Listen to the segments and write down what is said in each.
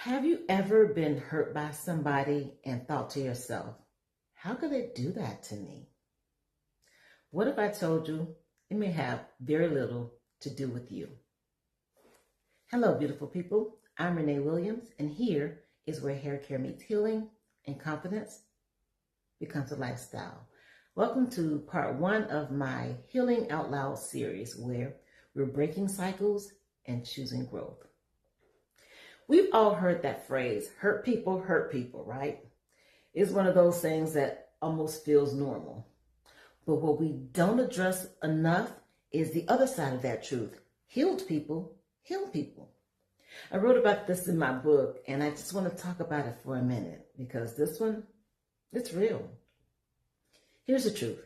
Have you ever been hurt by somebody and thought to yourself, how could they do that to me? What if I told you it may have very little to do with you? Hello, beautiful people. I'm Renae Williams, and here is where hair care meets healing and confidence becomes a lifestyle. Welcome to part 1 of my Healing Out Loud series, where we're breaking cycles and choosing growth. We've all heard that phrase, hurt people, right? It's one of those things that almost feels normal. But what we don't address enough is the other side of that truth. Healed people heal people. I wrote about this in my book, and I just want to talk about it for a minute because this one, it's real. Here's the truth.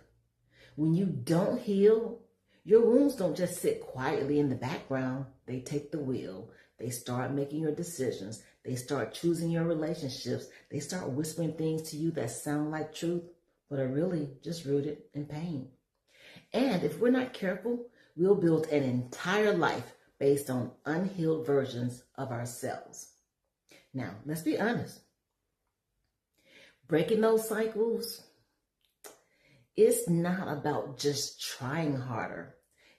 When you don't heal, your wounds don't just sit quietly in the background. They take the wheel. They start making your decisions. They start choosing your relationships. They start whispering things to you that sound like truth, but are really just rooted in pain. And if we're not careful, we'll build an entire life based on unhealed versions of ourselves. Now, let's be honest. Breaking those cycles, it's not about just trying harder.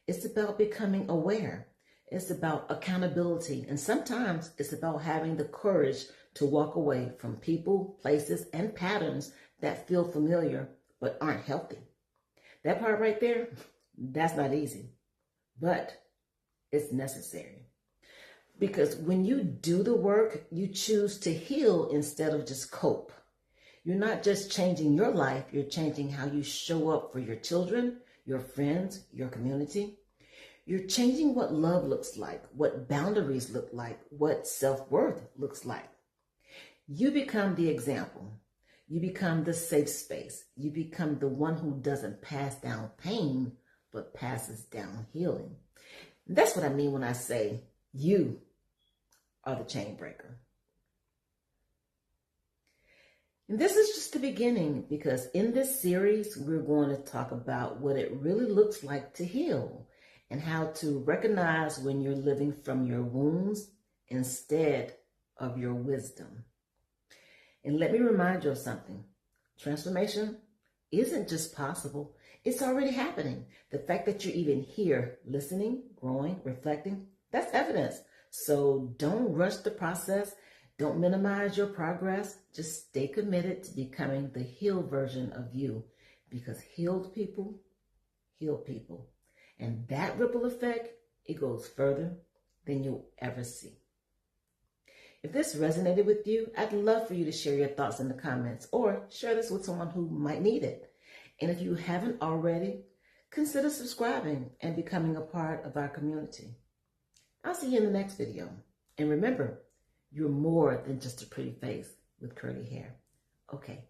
It's about becoming aware. It's about accountability. And sometimes it's about having the courage to walk away from people, places, and patterns that feel familiar but aren't healthy. That part right there, that's not easy, but it's necessary. Because when you do the work, you choose to heal instead of just cope. You're not just changing your life, you're changing how you show up for your children, your friends, your community. You're changing what love looks like, what boundaries look like, what self-worth looks like. You become the example. You become the safe space. You become the one who doesn't pass down pain, but passes down healing. That's what I mean when I say you are the chain breaker. And this is just the beginning, because in this series, we're going to talk about what it really looks like to heal and how to recognize when you're living from your wounds instead of your wisdom. And let me remind you of something. Transformation isn't just possible, it's already happening. The fact that you're even here, listening, growing, reflecting, that's evidence. So don't rush the process. Don't minimize your progress. Just stay committed to becoming the healed version of you, because healed people heal people. And that ripple effect, it goes further than you'll ever see. If this resonated with you, I'd love for you to share your thoughts in the comments or share this with someone who might need it. And if you haven't already, consider subscribing and becoming a part of our community. I'll see you in the next video. And remember, you're more than just a pretty face with curly hair. Okay,